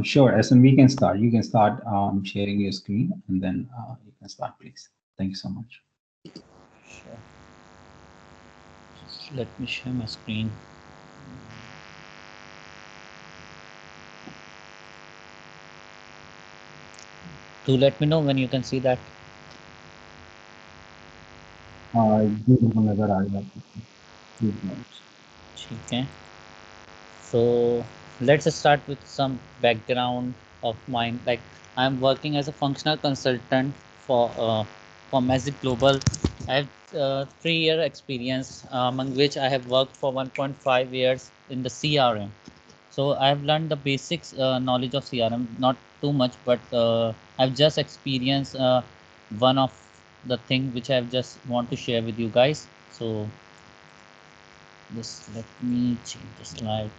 Sure, As we can start. You can start sharing your screen, and then you can start, please. Thank you so much. Sure. Just let me share my screen. Do let me know when you can see that. जी बिल्कुल नजर आ रही है आपको। Please go ahead. ठीक है. So let's start with some background of mine. Like I'm working as a functional consultant for Magic Global. I have 3-year experience, among which I have worked for 1.5 years in the CRM. So I have learned the basics knowledge of CRM, not too much, but I've just experienced one of the thing which I just want to share with you guys. So just let me change the slide.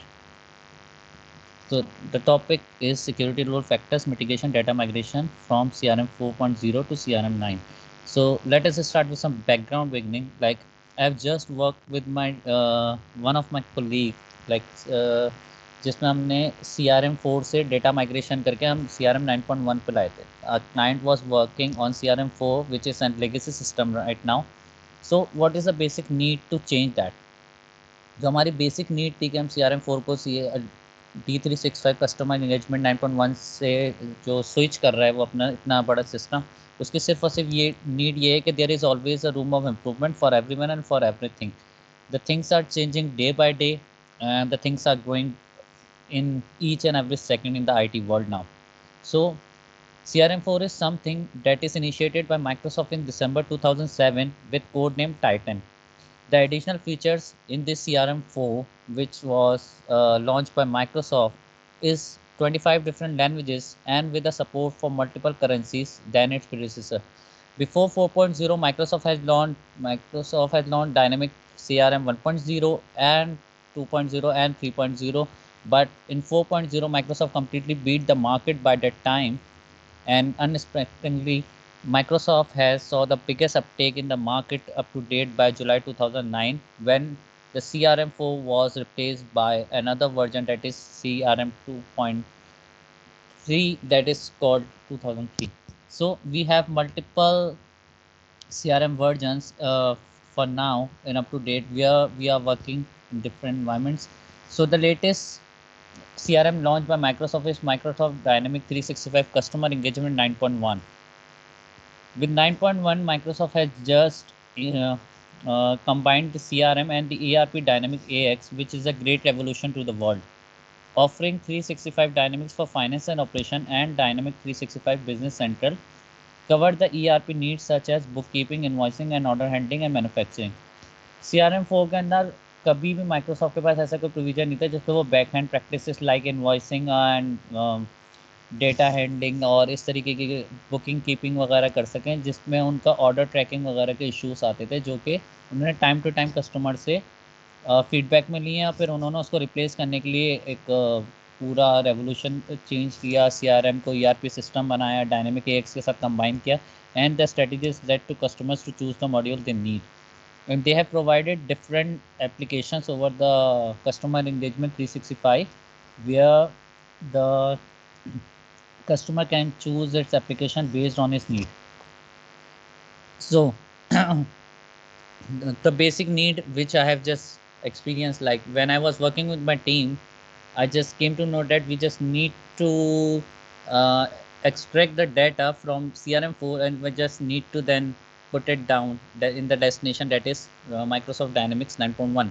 So the topic is security role factors, mitigation, data migration from CRM 4.0 to CRM 9. So let us start with some background beginning. Like I've just worked with my one of my colleague, like जिसमें हमने CRM4 से data migration करके हम CRM 9.1 पे लाए थे. Our client was working on CRM4, which is a legacy system right now. So what is the basic need to change that? जो हमारी बेसिक नीड थी कि हम CRM4 को D365 कस्टमर इंगेजमेंट 9.1 से जो स्विच कर रहा है वो अपना इतना बड़ा सिस्टम, उसकी सिर्फ और सिर्फ ये नीड ये है कि there is always a room of improvement for everyone and for everything. The things are changing day by day and the things are growing in each and every second in the IT world now. So CRM4 is something that is initiated by Microsoft in December 2007 with code name Titan. The additional features in this CRM4, which was launched by Microsoft, is 25 different languages and with the support for multiple currencies than its predecessor. Before 4.0, Microsoft has launched Dynamic CRM 1.0 and 2.0 and 3.0. But in 4.0, Microsoft completely beat the market by that time, and unexpectedly, Microsoft has saw the biggest uptake in the market up to date by July 2009, when the CRM4 was replaced by another version, that is CRM 2.3, that is called 2003. So we have multiple CRM versions for now and up to date. We are working in different environments. So the latest CRM launched by Microsoft is Microsoft Dynamic 365 Customer Engagement 9.1. With 9.1, Microsoft has just combined the CRM and the ERP Dynamic AX, which is a great revolution to the world, offering 365 Dynamics for finance and operation and Dynamic 365 Business Central cover the ERP needs such as bookkeeping, invoicing, and order handling and manufacturing. CRM4 के अंदर कभी भी Microsoft के पास ऐसा कोई provision नहीं था जिसपे वो back hand practices like invoicing and data handling और इस तरीके की बुकिंग कीपिंग वगैरह कर सकें, जिसमें उनका ऑर्डर ट्रैकिंग वगैरह के इश्यूज आते थे, जो कि उन्होंने टाइम टू टाइम कस्टमर से फीडबैक में लिए, और फिर उन्होंने उसको रिप्लेस करने के लिए एक पूरा रेवोल्यूशन चेंज किया, CRM को ERP सिस्टम बनाया, डायनेमिक AX के साथ कंबाइन किया, and the strategies led to customers to choose the module they need. And they have provided different applications over the customer engagement 365, where the customer can choose its application based on his need. So the basic need which I have just experienced, like when I was working with my team, I just came to know that we just need to uh, extract the data from CRM4, and we just need to then put it down in the destination, that is Microsoft Dynamics 9.1.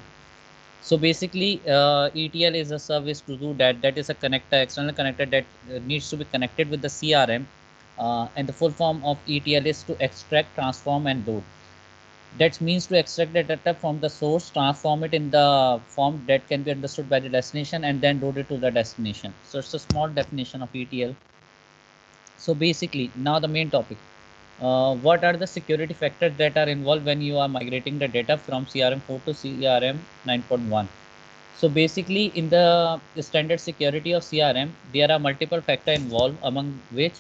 So basically, ETL is a service to do that. That is a connector, external connector that needs to be connected with the CRM. And the full form of ETL is to extract, transform, and load. That means to extract the data from the source, transform it in the form that can be understood by the destination, and then load it to the destination. So it's a small definition of ETL. So basically, now the main topic. What are the security factors that are involved when you are migrating the data from CRM4 to CRM 9.1? So basically, in the standard security of CRM, there are multiple factors involved, among which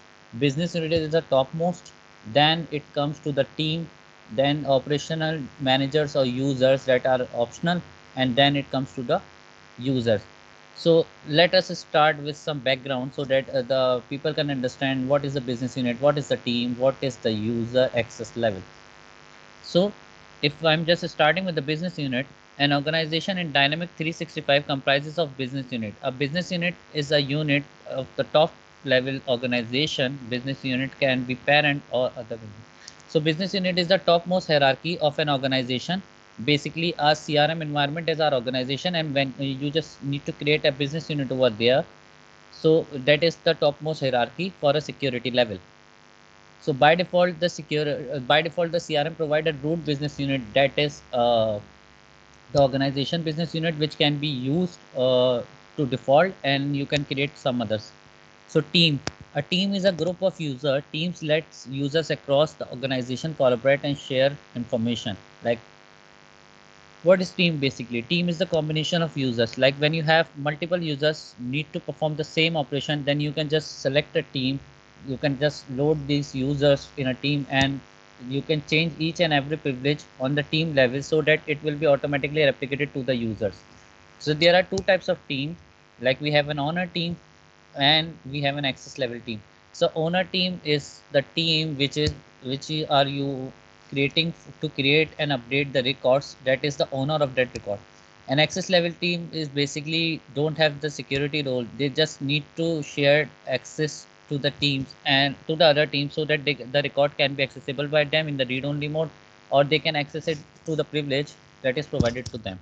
business unit is the topmost. Then it comes to the team, then operational managers or users that are optional, and then it comes to the users. So let us start with some background so that the people can understand what is the business unit, what is the team, what is the user access level. So if I'm just starting with the business unit, an organization in Dynamic 365 comprises of business unit. A business unit is a unit of the top level organization. Business unit can be parent or other business. So business unit is the topmost hierarchy of an organization. Basically, our CRM environment is our organization, and when you just need to create a business unit over there, so that is the topmost hierarchy for a security level. So by default the CRM provided root business unit, that is the organization business unit, which can be used to default, and you can create some others. So team, a team is a group of user. Teams lets users across the organization collaborate and share information. Like, what is team? Basically team is the combination of users. Like when you have multiple users need to perform the same operation, then you can just select a team. You can just load these users in a team, and you can change each and every privilege on the team level so that it will be automatically replicated to the users. So there are two types of team. Like we have an owner team and we have an access level team. So owner team is the team which are you creating to create and update the records. That is the owner of that record. An access level team is basically don't have the security role. They just need to share access to the teams and to the other teams so that the record can be accessible by them in the read only mode, or they can access it to the privilege that is provided to them.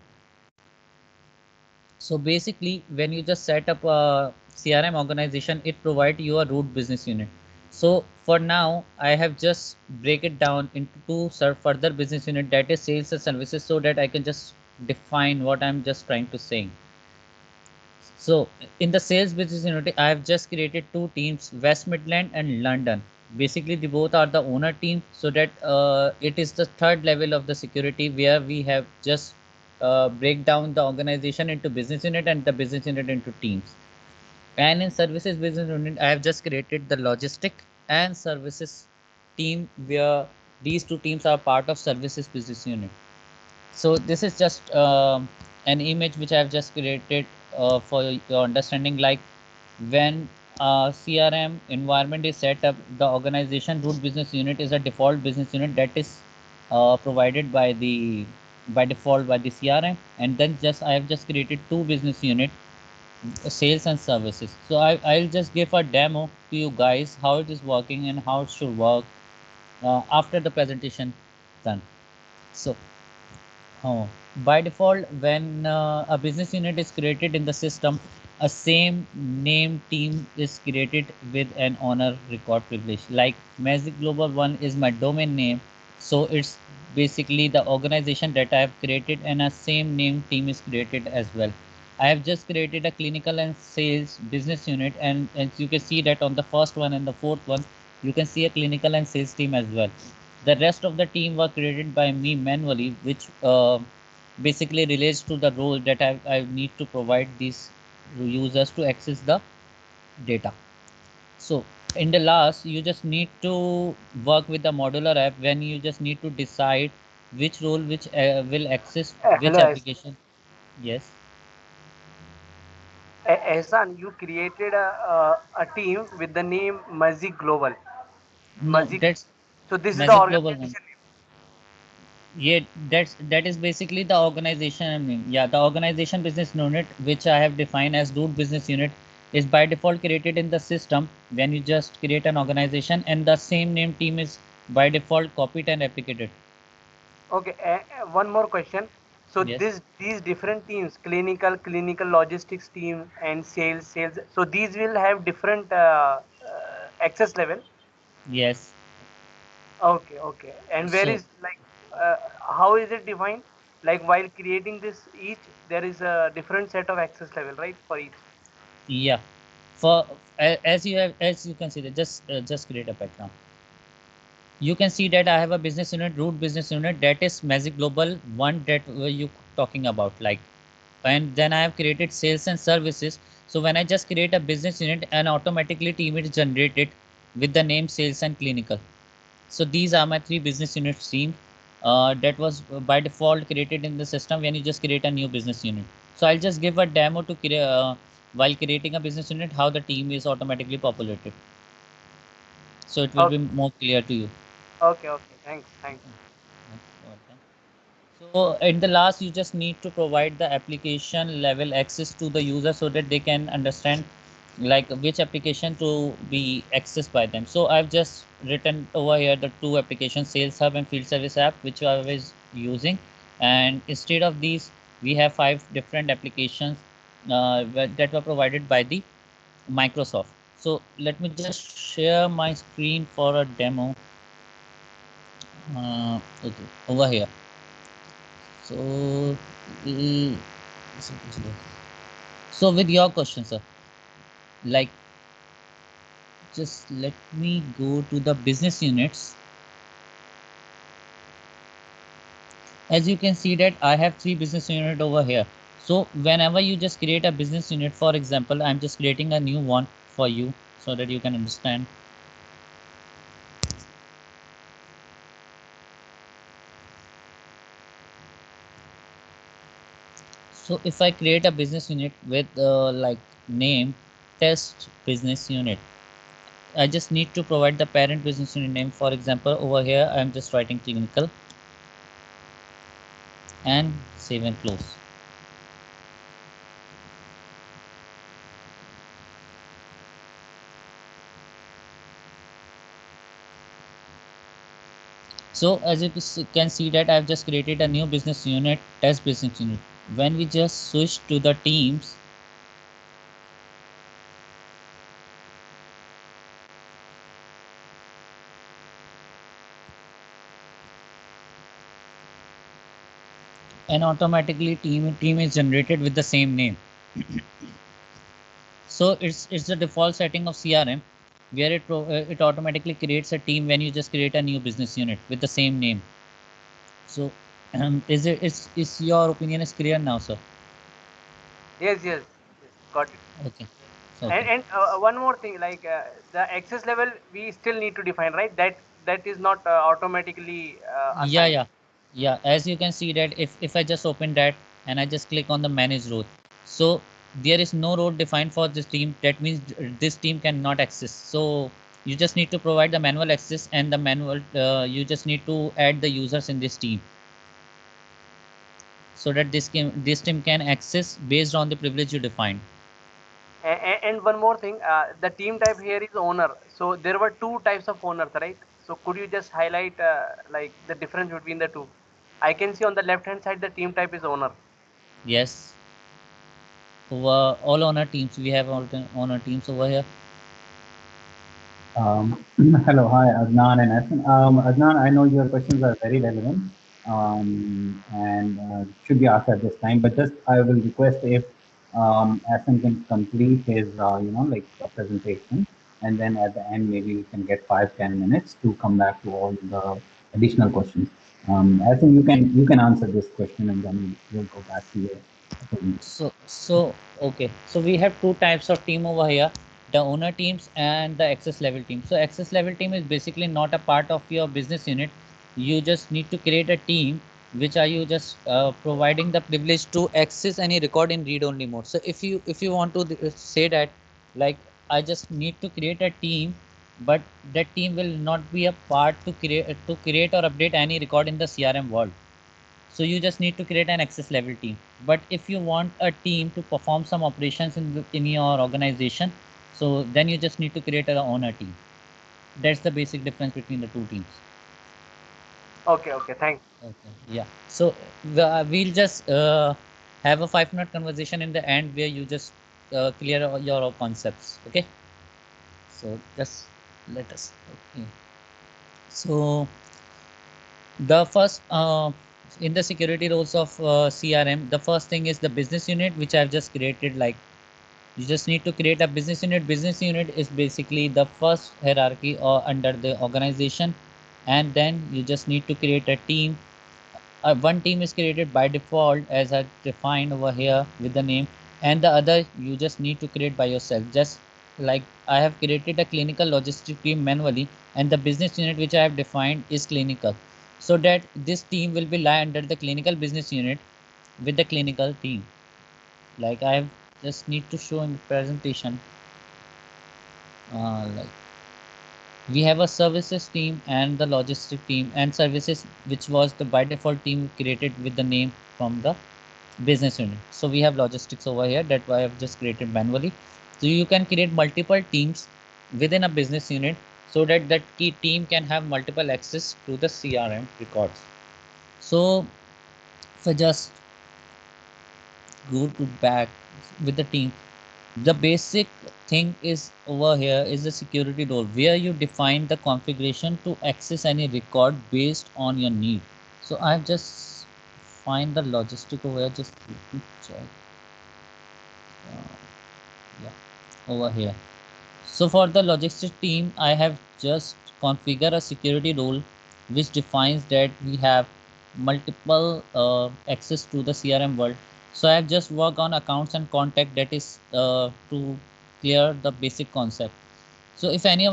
So basically, when you just set up a CRM organization, it provides you a root business unit. So for now, I have just break it down into two further business unit, that is sales and services, so that I can just define what I'm just trying to say. So in the sales business unit, I have just created two teams, West Midland and London. Basically, the both are the owner team, so that it is the third level of the security where we have just break down the organization into business unit and the business unit into teams. And in services business unit, I have just created the logistic and services team where these two teams are part of services business unit. So this is just an image which I have just created for your understanding. Like when CRM environment is set up, the organization root business unit is a default business unit that is provided by default by the CRM, and then just I have just created two business unit, sales and services. So I'll just give a demo to you guys how it is working and how it should work after the presentation done. So oh, by default, when a business unit is created in the system, a same name team is created with an owner record privilege. Like Magic Global One is my domain name, so it's basically the organization that I have created, and a same name team is created as well. I have just created a clinical and sales business unit, and as you can see that on the first one and the fourth one, you can see a clinical and sales team as well. The rest of the team were created by me manually, which basically relates to the role that I need to provide these users to access the data. So in the last, you just need to work with the modular app when you just need to decide which role which will access which Hello, application. Yes. Ehsan. You created a team with the name Magic Global. No, Magic. that's So this is the Magic Global One. organization name. Yeah, that is basically the organization. I mean, yeah, the organization business unit, which I have defined as root business unit, is by default created in the system when you just create an organization, and the same name team is by default copied and replicated. Okay. One more question. So Yes, these different teams, clinical logistics team, and sales. So these will have different access level. yes, Okay, okay. And where so is like uh, how is it defined? Like while creating this each, there is a different set of access level, right, for each. yeah. For as you have, as you can see that just create a background. You can see that I have a business unit, root business unit, that is Magic Global One, that were you talking about, like. And then I have created sales and services. So when I just create a business unit, and automatically team is generated with the name sales and clinical. So these are my three business units team that was by default created in the system when you just create a new business unit. So I'll just give a demo to create while creating a business unit how the team is automatically populated. So it will be Okay, more clear to you. okay, okay. Thanks, thanks. Welcome. So in the last, you just need to provide the application level access to the user so that they can understand like which application to be accessed by them. So I've just written over here the two applications, Sales Hub and Field Service app, which I was using. And instead of these, we have five different applications that were provided by the Microsoft. So let me just share my screen for a demo. Okay, over here. So, mm, so with your question, sir, like just let me go to the business units. As you can see that I have three business unit over here. So whenever you just create a business unit, for example, I'm just creating a new one for you so that you can understand. So if I create a business unit with like name test business unit, I just need to provide the parent business unit name. For example, over here, I'm just writing clinical and save and close. So as you can see that I've just created a new business unit, test business unit. When we just switch to the teams, and automatically team is generated with the same name. So it's the default setting of CRM where it automatically creates a team when you just create a new business unit with the same name. So is your opinion is clear now, sir? Yes, yes, yes. Got it. Okay. Okay. And one more thing, like the access level, we still need to define, right? That is not automatically Yeah, assigned. yeah, yeah. As you can see that if I just open that and I just click on the manage road, so there is no road defined for this team. That means this team cannot access. So you just need to provide the manual access and the manual. You just need to add the users in this team so that this team can access based on the privilege you define. And one more thing, the team type here is owner. So there were two types of owners, right? So could you just highlight like the difference between the two? I can see on the left hand side the team type is owner. Yes, over all on our teams we have all on our teams over here. Hello, hi, Adnan and Asan. Adnan, I know your questions are very relevant and should be asked at this time, but just I will request if Asan can complete his, like presentation, and then at the end, maybe we can get 5-10 minutes to come back to all the additional questions. Asan, you can answer this question, and then we'll go back to your presentation. So okay. So we have two types of team over here, the owner teams and the access level team. So access level team is basically not a part of your business unit. You just need to create a team which are you just providing the privilege to access any record in read only mode. So if you want to say that like I just need to create a team, but that team will not be a part to create or update any record in the CRM world. So you just need to create an access level team. But if you want a team to perform some operations in your organization, so then you just need to create an owner team. That's the basic difference between the two teams. Okay, okay, thanks. Okay. Yeah. So we'll just have a 5 minute conversation in the end where you just clear your concepts. Okay. So just let us. Okay. So the first in the security roles of CRM, the first thing is the business unit, which I've just created. Like you just need to create a business unit. Business unit is basically the first hierarchy or under the organization, and then you just need to create a team. One team is created by default as I defined over here with the name, and the other you just need to create by yourself. Just like I have created a clinical logistic team manually, and the business unit which I have defined is clinical, so that this team will be lie under the clinical business unit with the clinical team. Like I just need to show in the presentation, like we have a services team and the logistic team, and services which was the by default team created with the name from the business unit. So we have logistics over here that I have just created manually. So you can create multiple teams within a business unit so that that key team can have multiple access to the CRM records. So if I just go to back with the team, the basic thing is over here is the security role where you define the configuration to access any record based on your need. So I've just find the logistic over here. Just let me check. Uh, yeah, over here. So for the logistics team, I have just configure a security role which defines that we have multiple access to the CRM world. So I have just worked on accounts and contact, that is to clear the basic concept. So if any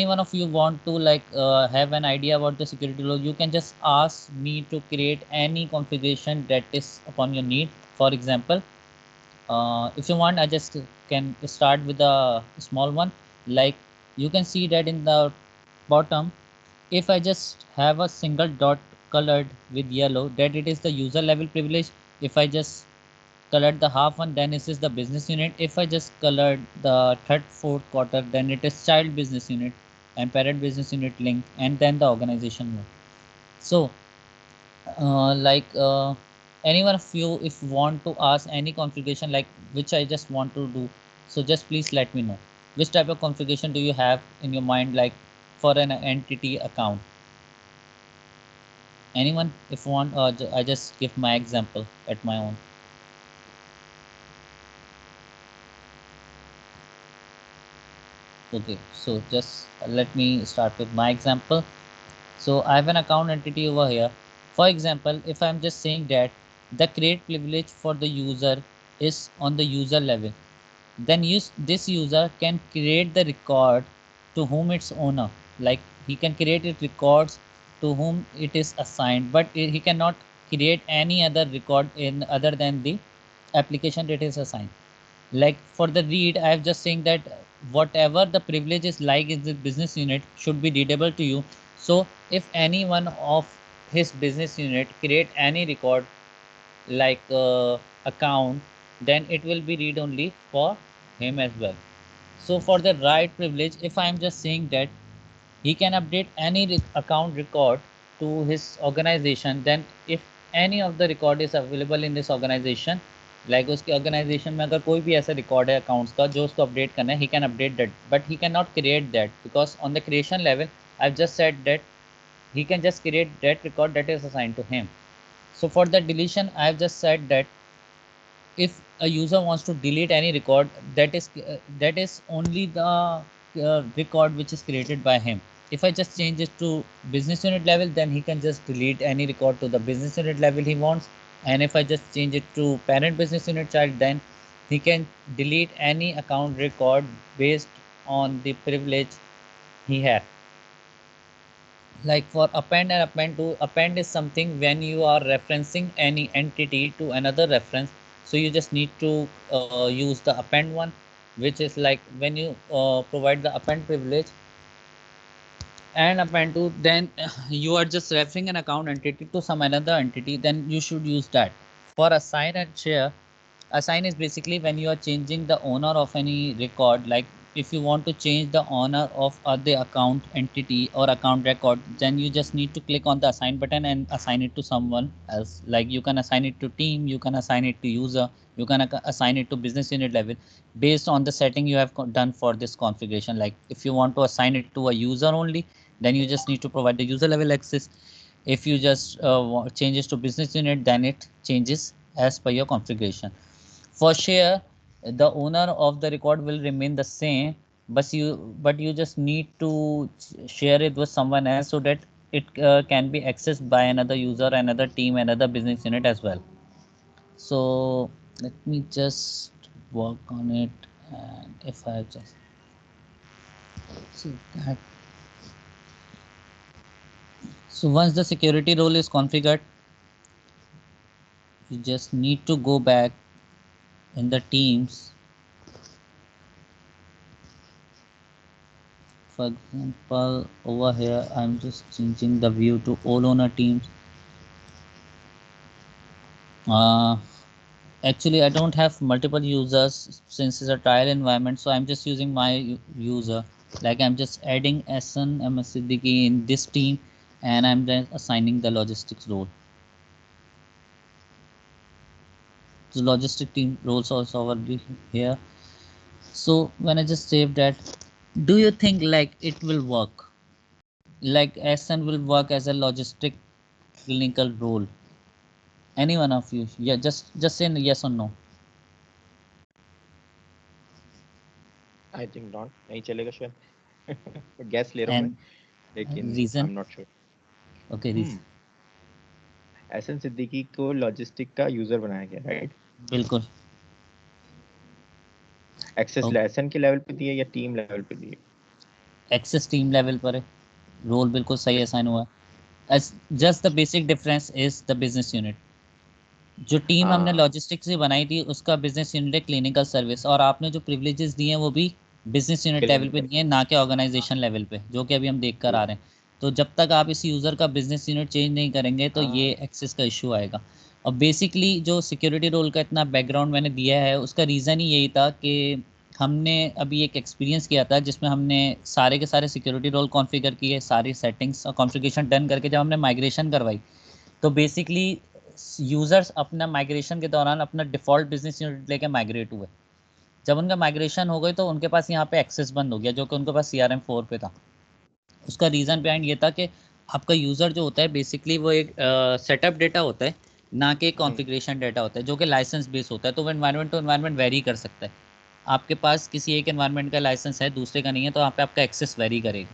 one of you want to like have an idea about the security role, you can just ask me to create any configuration that is upon your need. For example, if you want, I just can start with a small one. Like you can see that in the bottom, if I just have a single dot colored with yellow, that it is the user level privilege. If I just colored the half one, then this is the business unit. If I just colored the third fourth quarter, then it is child business unit and parent business unit link, and then the organization mode. So like anyone of you if want to ask any configuration like which I just want to do, so just please let me know which type of configuration do you have in your mind, like for an entity account. Anyone if want, I just give my example at my own. Okay, so just let me start with my example. So I have an account entity over here. For example, if I'm just saying that the create privilege for the user is on the user level, then this user can create the record to whom its owner, like he can create it records to whom it is assigned, but he cannot create any other record in other than the application that is assigned. Like for the read, I have just saying that whatever the privilege is like in the business unit should be readable to you. So if any one of his business unit create any record like account, then it will be read only for him as well. So for the write privilege, if I am just saying that he can update any account record to his organization, then if any of the record is available in this organization, like उसके organization में अगर कोई भी ऐसा record है accounts का जो उसको update करना है, he can update that, but he cannot create that because on the creation level I've just said that he can just create that record that is assigned to him. So for the deletion, I've just said that if a user wants to delete any record, that is only the record which is created by him. If I just change it to business unit level, then he can just delete any record to the business unit level he wants. And if I just change it to parent business unit child, then he can delete any account record based on the privilege he has. Like for append and append to, append is something when you are referencing any entity to another reference, so you just need to use the append one, which is like when you provide the append privilege and append to, then you are just referring an account entity to some another entity, then you should use that. For assign and share, assign is basically when you are changing the owner of any record. Like if you want to change the owner of the account entity or account record, then you just need to click on the assign button and assign it to someone else. Like you can assign it to team, you can assign it to user, you can assign it to business unit level based on the setting you have done for this configuration. Like if you want to assign it to a user only, then you just need to provide the user level access. If you just changes to business unit, then it changes as per your configuration. For share, the owner of the record will remain the same, but you just need to share it with someone else so that it can be accessed by another user, another team, another business unit as well. So let me just work on it, and if I just see that, so once the security role is configured, you just need to go back in the teams, for example, over here I'm just changing the view to all owner teams. uh, Actually, I don't have multiple users since it's a trial environment, so I'm just using my user. Like I'm just adding SN Siddiqui in this team, and I'm then assigning the logistics role. The logistic team roles also already here. So when I just save that, do you think like it will work? Like SN will work as a logistic clinical role? Any one of you? Yeah, just say yes or no. I think not, नहीं चलेगा शायद। Gas ले रहा हूँ मैं, And लेकिन आई reason? Am not sure. Okay, reason. हम्म। एहसन सिद्दीकी को logistic का यूजर बनाया गया, राइट? बिल्कुल। एक्सेस एहसन के लेवल पे दिए या टीम लेवल पे दिए? एक्सेस टीम लेवल पर है, रोल बिल्कुल सही किस? असाइन हुआ है। Just the basic difference is the business unit. जो टीम हमने हाँ, लॉजिस्टिक्स से बनाई थी उसका बिजनेस यूनिट है क्लिनिकल सर्विस, और आपने जो प्रिविलेजेस दिए हैं वो भी बिजनेस यूनिट लेवल पे क्लिनिकल। दिए हैं, ना कि हाँ, ऑर्गेनाइजेशन लेवल पे, जो कि अभी हम देख कर आ ट्रू। रहे हैं। तो जब तक आप इस यूज़र का बिजनेस यूनिट चेंज नहीं करेंगे तो ये हाँ। एक्सेस का इशू आएगा। और बेसिकली जो सिक्योरिटी रोल का इतना बैकग्राउंड मैंने दिया है उसका रीज़न ही यही था कि हमने अभी एक एक्सपीरियंस किया था जिसमें हमने सारे के सारे सिक्योरिटी रोल कॉन्फ़िगर किए, सारी सेटिंग्स और कॉन्फ़िगरेशन डन करके जब हमने माइग्रेशन करवाई, तो बेसिकली यूज़र्स अपना माइग्रेशन के दौरान अपना डिफ़ॉल्ट बिजनेस यूनिट लेके माइग्रेट हुए। जब उनका माइग्रेशन हो गई तो उनके पास यहाँ पे एक्सेस बंद हो गया, जो कि उनके पास CRM4 पे था। उसका रीज़न बिहाइंड ये था कि आपका यूज़र जो होता है बेसिकली वो एक सेटअप डेटा होता है, ना कि हम्म। कॉन्फ़िगरेशन डेटा होता है, जो कि लाइसेंस बेस होता है। तो वो एनवायरनमेंट टू एनवायरनमेंट वेरी कर सकता है। आपके पास किसी एक एनवायरनमेंट का लाइसेंस है, दूसरे का नहीं है, तो वहाँ पे आपका एक्सेस वेरी करेगा।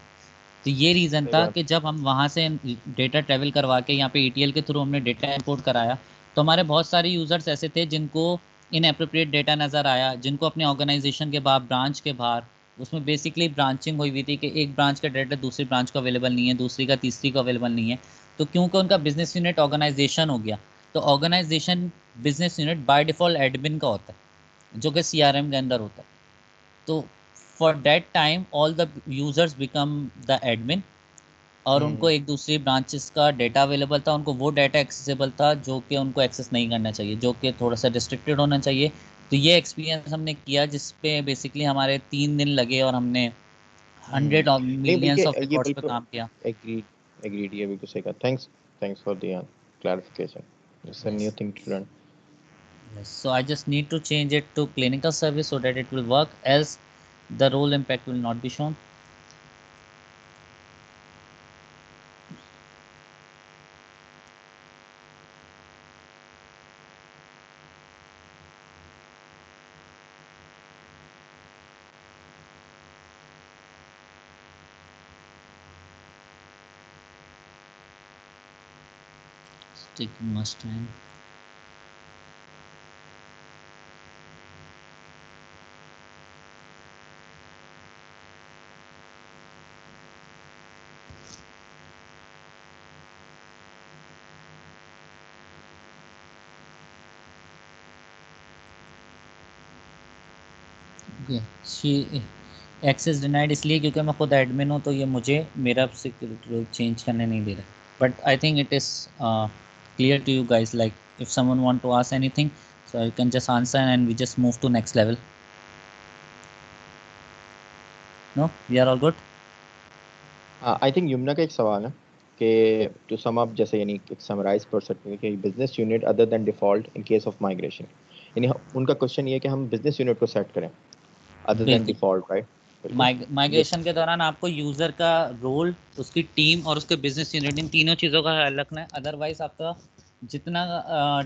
तो ये रीज़न सही था बात। कि जब हम वहाँ से डेटा ट्रैवल करवा के यहाँ पे ETL के थ्रू हमने डेटा इंपोर्ट कराया, तो हमारे बहुत सारे यूज़र्स ऐसे थे जिनको इनएप्रोप्रिएट डेटा नज़र आया, जिनको अपने ऑर्गेनाइजेशन के बाहर, ब्रांच के बाहर, उसमें बेसिकली ब्रांचिंग हुई हुई थी कि एक ब्रांच का डाटा दूसरी ब्रांच को अवेलेबल नहीं है, दूसरी का तीसरी को अवेलेबल नहीं है। तो क्योंकि उनका बिजनेस यूनिट ऑर्गेनाइजेशन हो गया, तो organization business unit by default admin का होता है, जो कि CRM के अंदर होता है। तो for that time all the users become the admin, और उनको हम्म। एक दूसरी ब्रांचेस का डेटा अवेलेबल था, उनको वो डाटा एक्सेसिबल था जो कि उनको एक्सेस नहीं करना चाहिए, जो कि थोड़ा सा रिस्ट्रिक्टेड होना चाहिए। तो ये एक्सपीरियंस हमने किया जिस पे बेसिकली हमारे 3 दिन लगे और हमने हम्म। हंड्रेड ऑफ नहीं, मिलियंस ऑफ बल्कि ये रिकॉर्ड्स पे बिल्कुल काम किया। एग्रीड। एग्रीड, ये बिल्कुल सही कहा। Thanks. Thanks for the clarification. It's a yes, new thing to learn. Yes, so I just need to change it to clinical service so that it will work, else the role impact will not be shown. Taking much time. Access denied इसलिए क्योंकि मैं खुद admin हूँ, तो ये मुझे मेरा security change करने नहीं दे रहा। But I think it is clear to you guys, like if someone want to ask anything, so you can just answer and we just move to next level. No, we are all good. I think Yamuna का एक सवाल है कि to sum up, जैसे यानी एक summarise कर सकते हैं कि business unit other than default in case of migration, यानी उनका क्वेश्चन ये है कि हम बिजनेस यूनिट को सेट करें अदर देन बिल्कुल। Default, right? बिल्कुल। जिस माइग्रेशन के दौरान आपको यूज़र का रोल, उसकी टीम और उसके बिजनेस यूनिट, इन तीनों चीज़ों का ख्याल रखना है। अदरवाइज आपका जितना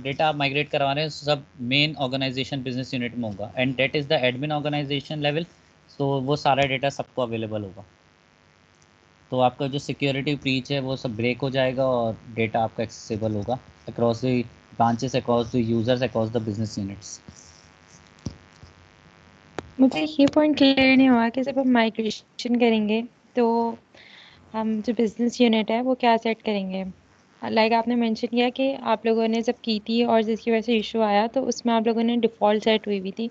डेटा आप माइग्रेट करवा रहे हैं सब मेन ऑर्गेनाइजेशन बिजनेस यूनिट में होगा, and that is the admin organization level. तो वो सारा डेटा सबको अवेलेबल होगा। तो आपका जो सिक्योरिटी ब्रीच है वो सब ब्रेक हो जाएगा और डेटा आपका एक्सेसिबल होगा across the branches, across the users, across the business units. मुझे ये पॉइंट क्लियर नहीं हुआ कि जब हम माइग्रेशन करेंगे तो हम जो बिजनेस यूनिट है वो क्या सेट करेंगे? लाइक आपने मेंशन किया कि आप लोगों ने जब की थी और जिसकी वजह से इशू आया तो उसमें आप लोगों ने डिफ़ॉल्ट सेट हुई हुई थी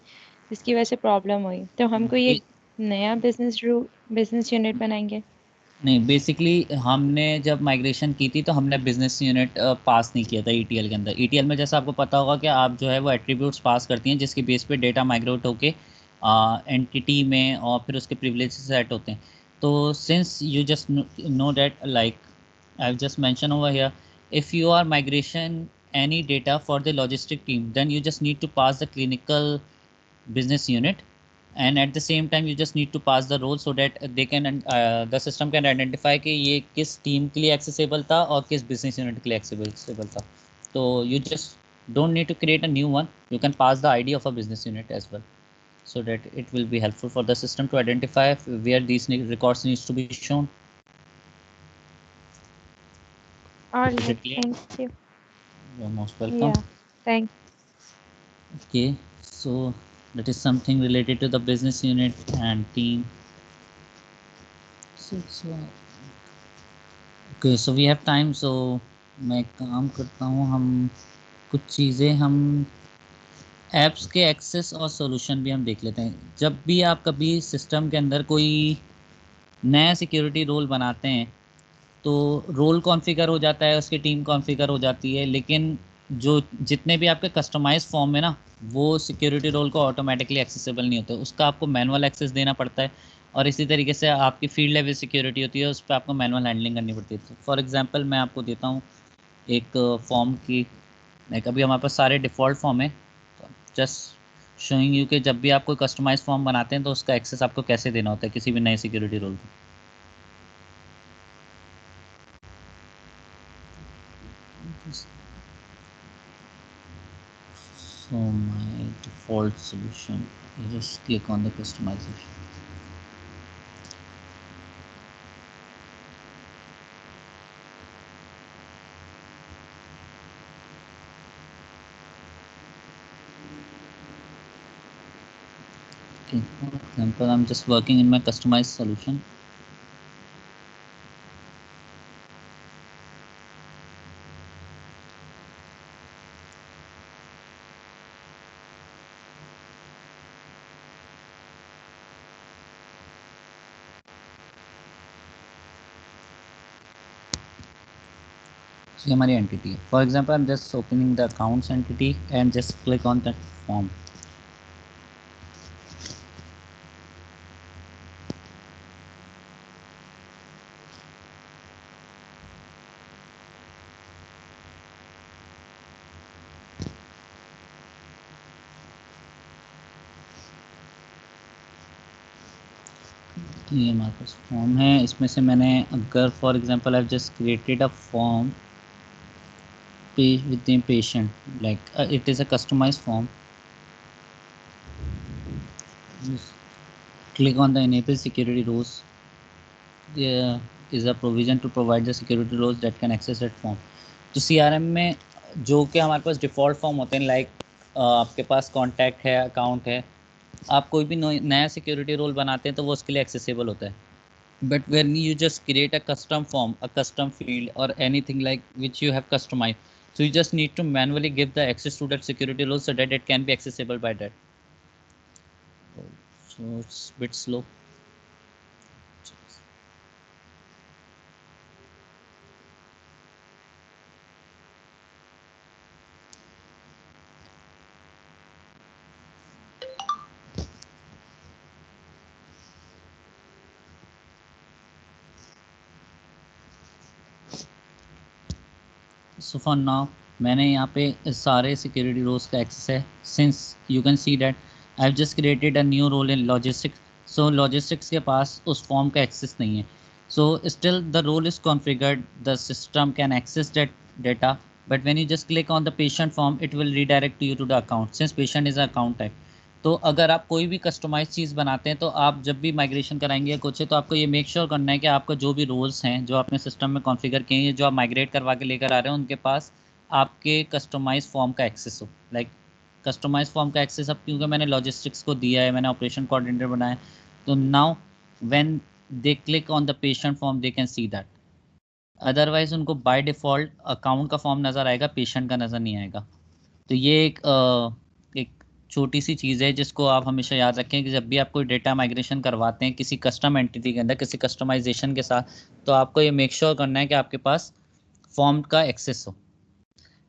जिसकी वजह से प्रॉब्लम हुई, तो हम कोई एक नया बिजनेस यूनिट बनाएंगे? नहीं, बेसिकली हमने जब माइग्रेशन की थी तो हमने बिजनेस यूनिट पास नहीं किया था ईटीएल के अंदर। ईटीएल में जैसा आपको पता होगा कि आप जो है वो एट्रीब्यूट्स पास करती हैं जिसकी बेस पे डेटा माइग्रेट होके एंटिटी में और फिर उसके प्रिविलेज सेट होते हैं। तो since you just know that, like I have just mention over here, if you are migration any data for the logistic team, then you just need to pass the clinical business unit, and at the same time you just need to pass the role so that they can the system can identify कि ये किस team के लिए accessible था और किस business unit के लिए एक्सेसिबल था. तो you just don't need to create a new one, you can pass the id of a business unit as well, so that it will be helpful for the system to identify where these records needs to be shown. Is it alright, clear? Thank you. You're most welcome. या, thank Okay, so that is something related to the business unit and team. So okay, so we have time, so मैं काम करता हूँ, हम कुछ चीज़ें हम apps के एक्सेस और सॉल्यूशन भी हम देख लेते हैं। जब भी आप कभी सिस्टम के अंदर कोई नया सिक्योरिटी रोल बनाते हैं तो रोल कॉन्फ़िगर हो जाता है, उसकी टीम कॉन्फ़िगर हो जाती है, लेकिन जो जितने भी आपके कस्टमाइज़ फॉर्म है ना, वो सिक्योरिटी रोल को ऑटोमेटिकली एक्सेसिबल नहीं होते, उसका आपको मैनुअल एक्सेस देना पड़ता है। और इसी तरीके से आपकी फील्ड लेवल सिक्योरिटी होती है, उस पे आपको मैनुअल हैंडलिंग करनी पड़ती है। तो फॉर एग्जांपल मैं आपको देता हूँ एक फॉर्म की, लाइक अभी हमारे पास सारे डिफ़ॉल्ट फॉर्म है, तो जस्ट शोइंग यू कि जब भी आप कोई कस्टमाइज़ फॉर्म बनाते हैं तो उसका एक्सेस आपको कैसे देना होता है किसी भी नए सिक्योरिटी रोल को। So my default solution, you just click on the customization. Okay, for example, I'm just working in my customized solution. So हमारी entity है. For example, I'm just opening the accounts entity and just click on that form. ये हमारे पास form है, इसमें से मैंने अगर for example I just created a form with the patient, like it is a customized form. Just click on the enable security rules. There is a provision to provide the security rules that can access that form. तो CRM में जो कि हमारे पास default form होते हैं, like आपके पास contact है, account है, आप कोई भी नया सिक्योरिटी रोल बनाते हैं तो वो उसके लिए एक्सेसिबल होता है। But when you just create a custom form, a custom field or anything like which you have customize, so you just need to manually give the access to that security role so that it can be accessible by that. So it's a bit slow. So for now मैंने यहाँ पे सारे security roles का access है। Since you can see that I have just created a new role in logistics, so logistics के पास उस form का एक्सेस नहीं है। So still the role is configured, the system can access that data, but when you just click on the patient form it will redirect you to the account, since patient is account type. तो अगर आप कोई भी customise चीज़ बनाते हैं तो आप जब भी माइग्रेशन कराएंगे या कुछ है तो आपको ये मेक श्योर करना है कि आपका जो भी रोल्स हैं जो आपने सिस्टम में कॉन्फ़िगर किए हैं, जो आप माइग्रेट करवा के लेकर आ रहे हैं, उनके पास आपके कस्टमाइज़ फॉर्म का एक्सेस हो। लाइक कस्टमाइज़ फॉर्म का एक्सेस अब क्योंकि मैंने लॉजिस्टिक्स को दिया है, मैंने ऑपरेशन कोऑर्डिनेटर बनाया है, तो now when they click on the patient form they can see that. Otherwise उनको बाय डिफ़ॉल्ट अकाउंट का फॉर्म नज़र आएगा, पेशेंट का नज़र नहीं आएगा। तो ये एक छोटी सी चीज़ है जिसको आप हमेशा याद रखें कि जब भी आप कोई डेटा माइग्रेशन करवाते हैं किसी कस्टम एंटिटी के अंदर, किसी कस्टमाइजेशन के साथ, तो आपको ये मेक श्योर करना है कि आपके पास फॉर्म का एक्सेस हो।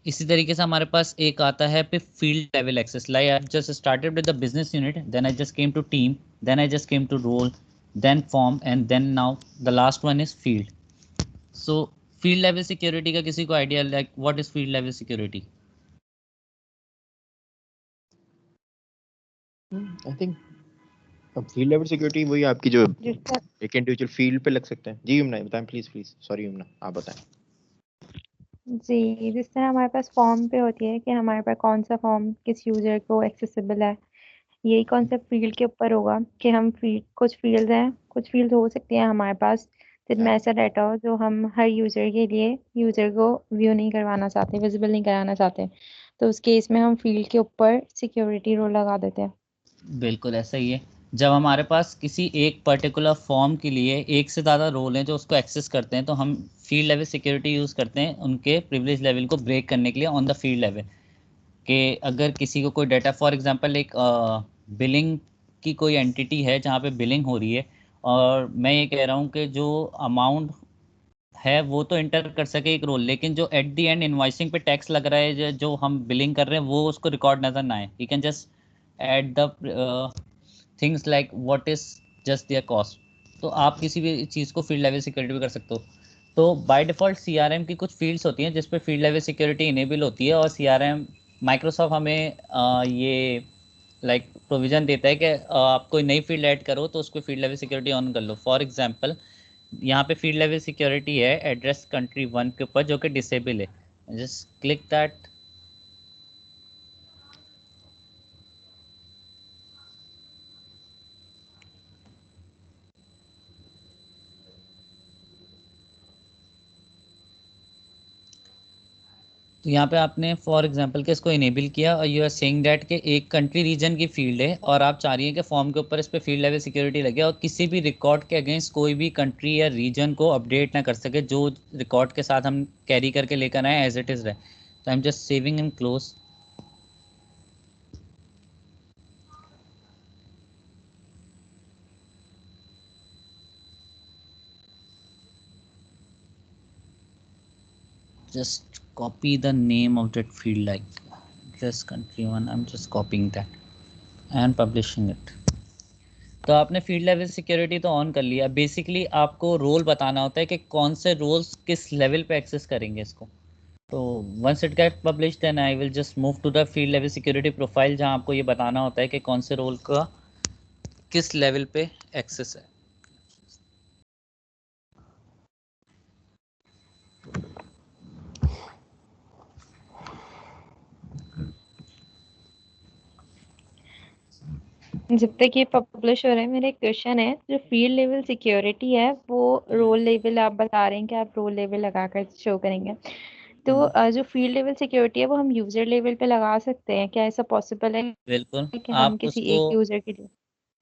इसी तरीके से हमारे पास एक आता है पे field level access. Like I just started with the business unit, then I just came to team, then I just came to role, then form, and then now the last one is field. So field level security का किसी को idea, like what is field level security? I think field level security वही आपकी जो जिससे एक individual field पे लग सकते हैं। जी यमुना बताएं प्लीज, प्लीज सॉरी यमुना आप बताएं। जी, जिस तरह हमारे पास फॉर्म पे होती है कि हमारे पास कौन सा फॉर्म किस यूज़र को एक्सेसिबल है, यही कॉन्सेप्ट फील्ड के ऊपर होगा कि हम फील्ड, कुछ फील्ड्स हैं, कुछ फील्ड हो सकती हैं हमारे पास जिनमें ऐसा डाटा हो जो हम हर यूज़र के लिए, यूज़र को व्यू नहीं करवाना चाहते, विजिबल नहीं कराना चाहते, तो उस केस में हम फील्ड के ऊपर सिक्योरिटी रोल लगा देते हैं। बिल्कुल ऐसा ही है। जब हमारे पास किसी एक पर्टिकुलर फॉर्म के लिए एक से ज़्यादा रोल हैं जो उसको एक्सेस करते हैं, तो हम फील्ड लेवल सिक्योरिटी यूज़ करते हैं उनके प्रिविलेज लेवल को ब्रेक करने के लिए ऑन द फील्ड लेवल। कि अगर किसी को कोई डाटा, फॉर एग्जांपल एक बिलिंग की कोई एंटिटी है जहाँ पे बिलिंग हो रही है, और मैं ये कह रहा हूँ कि जो अमाउंट है वो तो एंटर कर सके एक रोल, लेकिन जो एट द एंड इनवॉइसिंग पे टैक्स लग रहा है, जो हम बिलिंग कर रहे हैं, वो उसको रिकॉर्ड नजर ना आए, you can just at the things like what is just there cost. तो आप किसी भी चीज़ को फील्ड लेवल सिक्योरिटी भी कर सकते हो। तो बाय डिफ़ॉल्ट सीआरएम की कुछ फील्ड्स होती हैं जिस पे फील्ड लेवल सिक्योरिटी इनेबल होती है, और सीआरएम माइक्रोसॉफ्ट हमें ये लाइक प्रोविज़न देता है कि आप कोई नई फील्ड ऐड करो तो उसको फील्ड लेवल सिक्योरिटी ऑन कर लो। फॉर एग्जांपल यहाँ पे फील्ड लेवल सिक्योरिटी है एड्रेस कंट्री 1 के ऊपर जो कि डिसेबल है। Just click that. तो यहाँ पे आपने फॉर एग्जांपल के इसको इनेबल किया, और यू आर सेइंग दैट कि एक कंट्री रीजन की फील्ड है और आप चाह रही हैं कि फॉर्म के ऊपर इस पे फील्ड लेवल सिक्योरिटी लगे और किसी भी रिकॉर्ड के अगेंस्ट कोई भी कंट्री या रीजन को अपडेट ना कर सके, जो रिकॉर्ड के साथ हम कैरी करके लेकर आए एज इट इज़ रहे। तो आई am just saving in close. Just copy the name of that field, like just country one. I'm just copying that and publishing it. तो आपने फील्ड लेवल सिक्योरिटी तो ऑन कर लिया। बेसिकली आपको role बताना होता है कि कौन से रोल्स किस लेवल पे एक्सेस करेंगे इसको। तो once it get publish then I will just move to the field level security profile, जहां आपको ये बताना होता है कि कौन से रोल का किस लेवल पे एक्सेस है। जब तक ये पब्लिश हो रहा है, मेरा एक क्वेश्चन है, जो फील्ड लेवल सिक्योरिटी है वो रोल लेवल आप बता रहे हैं कि आप रोल लेवल लगाकर शो करेंगे, तो जो फील्ड लेवल सिक्योरिटी है वो हम यूजर लेवल पे लगा सकते हैं क्या? ऐसा पॉसिबल है बिल्कुल कि हम आप किसी उसको, एक यूजर के लिए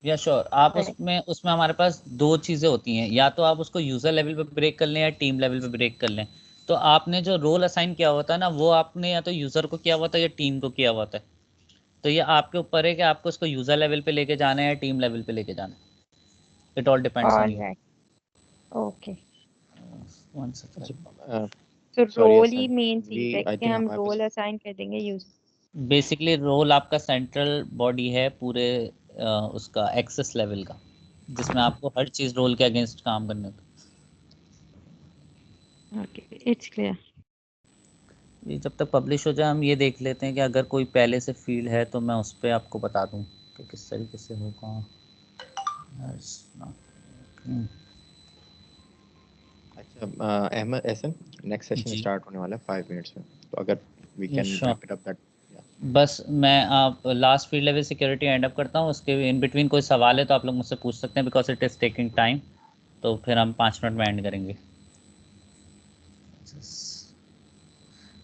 या श्योर आप करें? उसमें उसमें हमारे पास दो चीज़ें होती हैं, या तो आप उसको यूज़र लेवल पे ब्रेक कर लें या टीम लेवल पे ब्रेक कर लें। तो आपने जो रोल असाइन किया हुआ था ना, वो आपने या तो यूज़र को किया हुआ था या टीम को किया हुआ था। तो ये आपके ऊपर है कि आपको इसको यूज़र लेवल पे लेके जाना है या टीम लेवल पे लेके जाना है। It all depends on you. Alright, okay. One second. अच्छा तो सॉरी रोल ही हसन, मेन वी चीज है आई कि थिंक हम हमारे पास रोल असाइन कर देंगे यूजर। बेसिकली रोल आपका सेंट्रल बॉडी है पूरे उसका एक्सेस लेवल का, जिसमें आपको हर चीज़ रोल के अगेंस्ट काम करने होता ओके, इट्स क्लियर। है। ये जब तक पब्लिश हो जाए हम ये देख लेते हैं कि अगर कोई पहले से फील्ड है तो मैं उस पर आपको बता दूं कि किस तरीके से होगा। That's not working. अच्छा अहमद एहसन, नेक्स्ट सेशन जी स्टार्ट होने वाला है 5 मिनट्स में, तो अगर वी ये can sure. Wrap it up that. बस मैं आप last field level security and up करता हूँ, उसके इन बिटवीन कोई सवाल है तो आप लोग मुझसे पूछ सकते हैं, because it is taking time. तो फिर हम 5 मिनट में एंड करेंगे।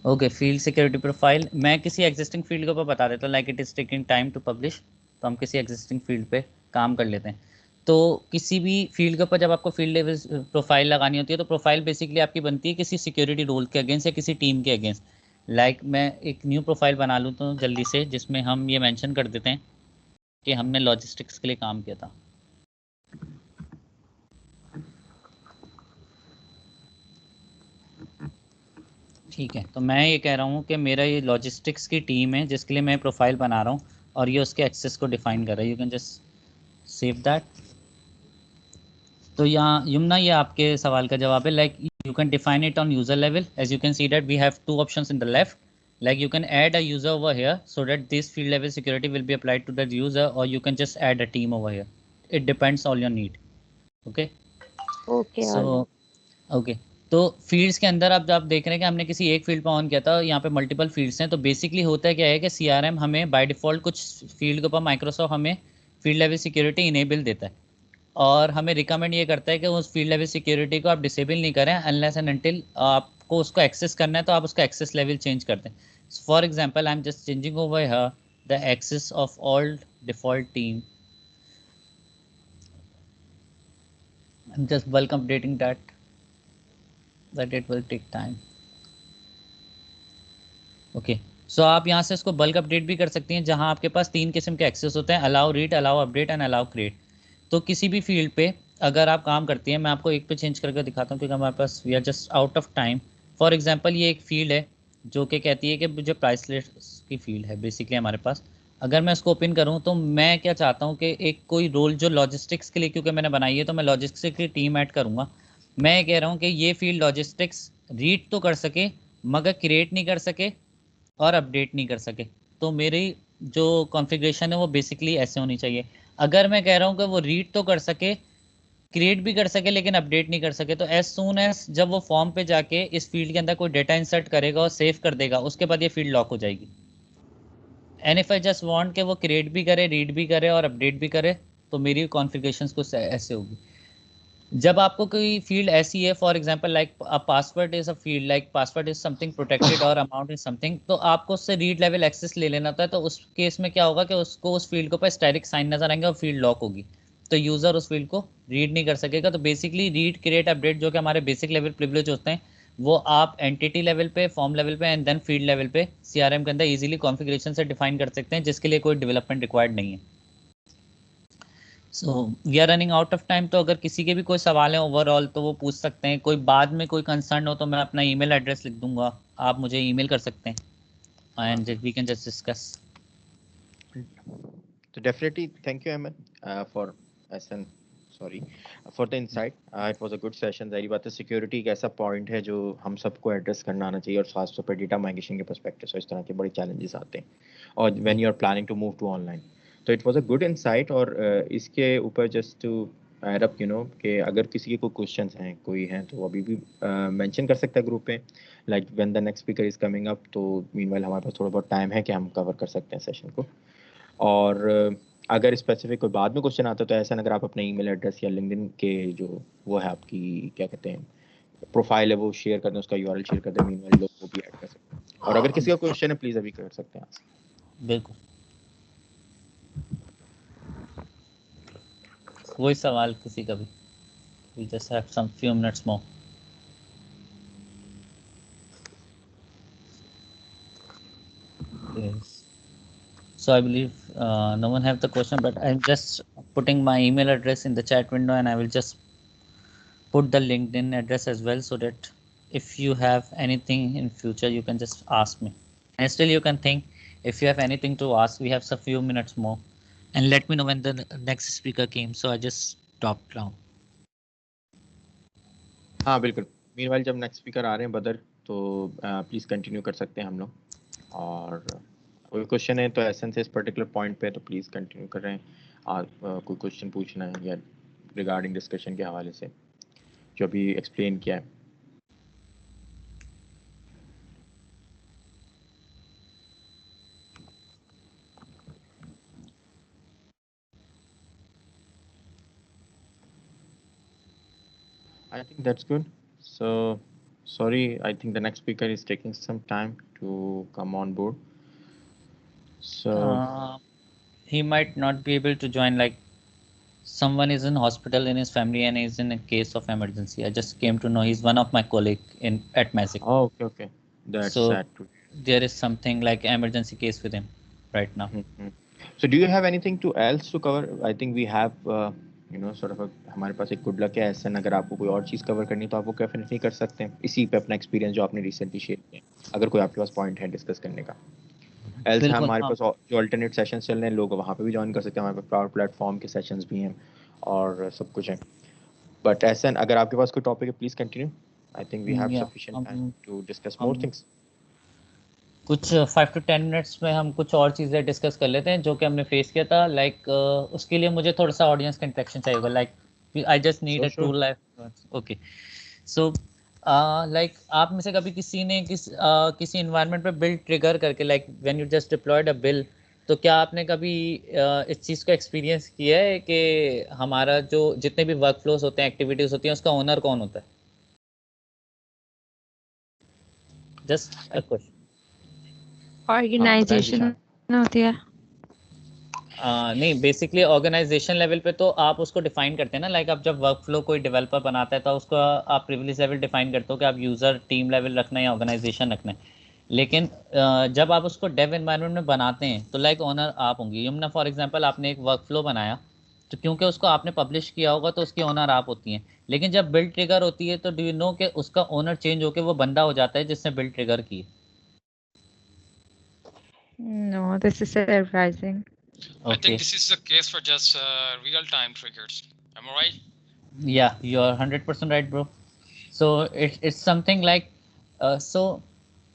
ओके, फील्ड सिक्योरिटी प्रोफाइल मैं किसी एग्जिस्टिंग फील्ड के ऊपर बता देता हूँ, like it is taking time to publish. तो हम किसी एग्जिस्टिंग फील्ड पे काम कर लेते हैं। तो किसी भी फील्ड के ऊपर जब आपको फील्ड लेवल प्रोफाइल लगानी होती है तो प्रोफाइल बेसिकली आपकी बनती है किसी सिक्योरिटी रोल के अगेंस्ट या किसी टीम के अगेंस्ट। मैं एक न्यू प्रोफाइल बना लूँ तो जल्दी से, जिसमें हम ये मेंशन कर देते हैं कि हमने लॉजिस्टिक्स के लिए काम किया था। ठीक है, तो मैं ये कह रहा हूँ कि मेरा ये लॉजिस्टिक्स की टीम है जिसके लिए मैं प्रोफाइल बना रहा हूँ और ये उसके एक्सेस को डिफाइन कर रहा है। You can just save that. तो यहाँ यमुना, ये आपके सवाल का जवाब है। Like you can define it on user level, as you can see that we have two options in the left. Like you can add a user over here so that this field level security will be applied to that user, or you can just add a team over here. It depends on your need. Okay. Okay So all. Okay, तो fields के अंदर आप देख रहे हैं कि हमने किसी एक फील्ड पर ऑन किया था, यहाँ पे मल्टीपल फील्ड्स हैं। तो बेसिकली होता है क्या है कि सीआरएम हमें बाय डिफ़ॉल्ट कुछ फील्ड के ऊपर माइक्रोसॉफ्ट हमें फील्ड लेवल सिक्योरिटी इनेबल देता है और हमें रिकमेंड ये करता है कि उस फील्ड लेवल सिक्योरिटी को आप डिसेबल नहीं करें अनलेस एंड अनटिल आपको उसको एक्सेस करना है तो आप उसका एक्सेस लेवल चेंज कर दें। For example I am just changing over here the access of all default team. I am just bulk updating that it will take time. Okay, so आप यहाँ से इसको बल्क अपडेट भी कर सकती हैं, जहाँ आपके पास 3 किस्म के एक्सेस होते हैं, allow read, allow update and allow create. तो किसी भी फील्ड पे अगर आप काम करती हैं, मैं आपको एक पे चेंज करके दिखाता हूँ क्योंकि हमारे पास we are just out of time. For example ये एक फील्ड है जो कि कहती है कि मुझे प्राइस लिस्ट की फील्ड है बेसिकली हमारे पास। अगर मैं इसको ओपन करूँ तो मैं क्या चाहता हूँ कि एक कोई रोल जो लॉजिस्टिक्स के लिए, क्योंकि मैंने बनाई है तो मैं लॉजिस्टिक्स की टीम ऐड करूँगा। मैं ये कह रहा हूँ कि ये फील्ड लॉजिस्टिक्स रीड तो कर सके मगर क्रिएट नहीं कर सके और अपडेट नहीं कर सके। तो मेरी जो कॉन्फ़िगरेशन है वो बेसिकली ऐसे होनी चाहिए। अगर मैं कह रहा हूँ कि वो रीड तो कर सके, क्रिएट भी कर सके लेकिन अपडेट नहीं कर सके, तो एज सून एज जब वो फॉर्म पे जाके इस फील्ड के अंदर कोई डेटा इंसर्ट करेगा और सेव कर देगा उसके बाद ये फील्ड लॉक हो जाएगी। And if I just want कि वो क्रिएट भी करे, रीड भी करे और अपडेट भी करे, तो मेरी कॉन्फ़िगरेशंस कुछ ऐसे होगी। जब आपको कोई फील्ड ऐसी है, for example like a password is a field, like password is something protected और अमाउंट इज समथिंग, तो आपको उससे रीड लेवल एक्सेस ले लेना होता है। तो उस केस में क्या होगा कि उसको उस फील्ड के ऊपर स्टैटिक साइन नजर आएंगे और फील्ड लॉक होगी, तो यूजर उस फील्ड को रीड नहीं कर सकेगा। तो बेसिकली रीड, क्रिएट, अपडेट जो कि हमारे बेसिक लेवल प्रिविलेज होते हैं, वो आप एंटिटी लेवल पे, फॉर्म लेवल पे एंड देन फील्ड लेवल पे सीआरएम के अंदर इजीली कॉन्फ़िगरेशन से डिफाइन कर सकते हैं, जिसके लिए कोई डेवलपमेंट रिक्वायर्ड नहीं है। So we are running out of time. तो अगर किसी के भी कोई सवाल है ओवरऑल तो वो पूछ सकते हैं। कोई बाद में कोई कंसर्न हो तो मैं अपना ईमेल एड्रेस लिख दूंगा, आप मुझे ईमेल कर सकते हैं हाँ and we can just discuss. तो definitely thank you Ahmad for Ahsan sorry for the insight. It was a good session. जाहिर बात है सिक्योरिटी एक ऐसा पॉइंट है जो हम सबको एड्रेस करना आना चाहिए और खासतौर पर डेटा माइग्रेशन के पर्सपेक्टिव से इस तरह के बड़े चैलेंजेस आते हैं और when you are planning to move to online. तो it was a good insight. और इसके ऊपर जस्ट टू ऐड अप कि अगर किसी के कोई क्वेश्चंस हैं कोई हैं तो वो अभी भी मेंशन कर सकता है ग्रुप पे, like when the next speaker is coming up. तो मीनवाइल हमारे पास थोड़ा बहुत टाइम है कि हम कवर कर सकते हैं सेशन को। और अगर स्पेसिफिक कोई बाद में क्वेश्चन आता है तो ऐसा, अगर आप अपने ईमेल एड्रेस या लिंक्डइन के जो वो है आपकी क्या कहते हैं प्रोफाइल है वो शेयर कर दें, उसका यूआरएल शेयर कर दें, मीनवाइल लोग वो भी ऐड कर सकते हैं। और अगर किसी का क्वेश्चन है प्लीज़ अभी कर सकते हैं ask। बिल्कुल, कोई सवाल किसी का भी, we just have some few minutes more. So I believe no one have the question, but I'm just putting my email address in the chat window and I will just put the LinkedIn address as well so that if you have anything in future you can just ask me, and still you can think if you have anything to ask. We have a few minutes more and let me know when the next speaker came, so I just stopped down. हाँ बिल्कुल, meanwhile जब next speaker आ रहे हैं बदर तो please continue कर सकते हैं हम लोग। और कोई क्वेश्चन है तो एसन से इस पर्टिकुलर पॉइंट पे तो प्लीज़ कंटिन्यू कर रहे हैं। और कोई क्वेश्चन पूछना है या रिगार्डिंग डिस्कशन के हवाले से जो अभी एक्सप्लेन किया है। I think that's good. So, sorry, I think the next speaker is taking some time to come on board. So, He might not be able to join, like Someone is in hospital in his family and is in a case of emergency. I just came to know he's one of my colleague in at Magic. Oh, okay, okay. That's So sad too. there is something like emergency case with him right now. Mhm. So do you have anything to else to cover? I think we have sort of हमारे पास एक good luck है ऐसा, अगर आपको कोई और चीज़ cover करनी है तो आप वो डेफिनेटली कर सकते हैं इसी पे अपना एक्सपीरियंस जो आपने रिसेंटली शेयर किया, अगर कोई आपके पास पॉइंट है डिस्कस करने का। एल्स बिल्कुल हमारे हाँ। पास जो अल्टरनेट सेशंस चल रहे हैं, लोग वहाँ पे भी ज्वाइन कर सकते हैं, हमारे पास पावर प्लेटफॉर्म के सेशंस भी हैं और सब कुछ है। बट ऐसा अगर आपके पास कोई टॉपिक है please continue. I think we have या sufficient time um to discuss more um things. कुछ 5 to 10 मिनट्स में हम कुछ और चीज़ें डिस्कस कर लेते हैं जो कि हमने फेस किया था। लाइक उसके लिए मुझे थोड़ा सा ऑडियंस का इंटरेक्शन चाहिए होगा। Like I just need sure a sure. To life. Okay. So like आप में से कभी किसी ने किसी इन्वायरमेंट पे बिल ट्रिगर करके, like when you just deployed a build, तो क्या आपने कभी इस चीज़ को एक्सपीरियंस किया है कि हमारा जो जितने भी वर्क फ्लोज होते हैं, एक्टिविटीज होती हैं, उसका ओनर कौन होता है? Just a question. हाँ बताएं ऑर्गेनाइजेशन जिशान। होती है। नहीं, बेसिकली ऑर्गेनाइजेशन लेवल पे तो आप उसको डिफाइन करते हैं ना। लाइक आप जब वर्क फ्लो कोई डेवलपर बनाता है तो उसको आप प्रिविलेज लेवल डिफाइन करते हो कि आप यूज़र टीम लेवल रखना है या ऑर्गेनाइजेशन रखना है। लेकिन जब आप उसको डेव एनवायरनमेंट में बनाते हैं तो लाइक ओनर आप होंगे। यमुना फॉर एग्जांपल आपने एक वर्क फ्लो बनाया, तो क्योंकि उसको आपने पब्लिश किया होगा तो उसकी ओनर आप होती हैं। लेकिन जब बिल्ड ट्रिगर होती है तो डू यू नो कि उसका ओनर चेंज होकर वो बंदा हो जाता है जिसने बिल्ड ट्रिगर की। No, this is surprising. I think okay. this is a case for just real-time triggers. Am I right? Yeah, you are 100% right, bro. So it's something like so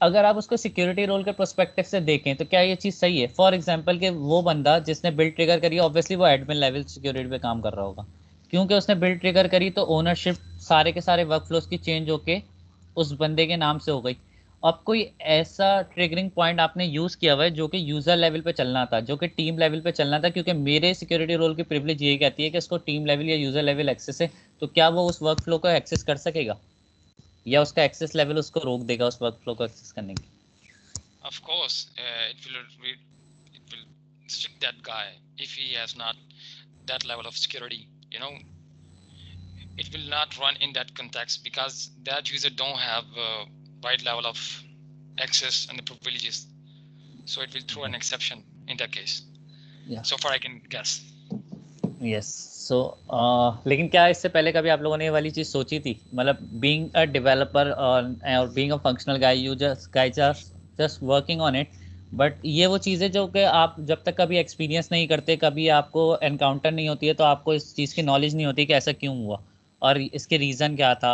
अगर आप उसको सिक्योरिटी रोल के perspective से देखें तो क्या ये चीज़ सही है? फॉर एग्जांपल कि वो बंदा जिसने बिल्ड ट्रिगर करी, ऑब्वियसली वो एडमिन लेवल सिक्योरिटी पे काम कर रहा होगा। क्योंकि उसने बिल्ड ट्रिगर करी तो ओनरशिप सारे के सारे वर्क फ्लोज की चेंज होके उस बंदे के नाम से हो गई। अब कोई ऐसा ट्रिगरिंग पॉइंट आपने यूज़ किया हुआ है जो कि यूज़र लेवल पे चलना था, जो कि टीम लेवल पे चलना था, क्योंकि मेरे सिक्योरिटी रोल की प्रिविलेज यही कहती है कि इसको टीम लेवल या यूज़र लेवल एक्सेस है, तो क्या वो उस वर्क फ्लो को एक्सेस कर सकेगा या उसका एक्सेस लेवल उसको रोक देगा उस वर्क फ्लो को एक्सेस करने की? Of course, it will strict that guy if he has not that level of security. You know, it will not run in that context because that user don't have right level of access and the privileges. So it will throw an exception in that case. Yeah. So far I can guess. Yes. So लेकिन क्या इससे पहले कभी आप लोगों ने ये वाली चीज़ सोची थी? मतलब बीइंग अ डेवलपर और being a functional guy, you just working on it, but ये वो चीज़ें जो कि आप जब तक कभी एक्सपीरियंस नहीं करते, कभी आपको एनकाउंटर नहीं होती है, तो आपको इस चीज़ की नॉलेज नहीं होती कि ऐसा क्यों हुआ और इसके रीज़न क्या था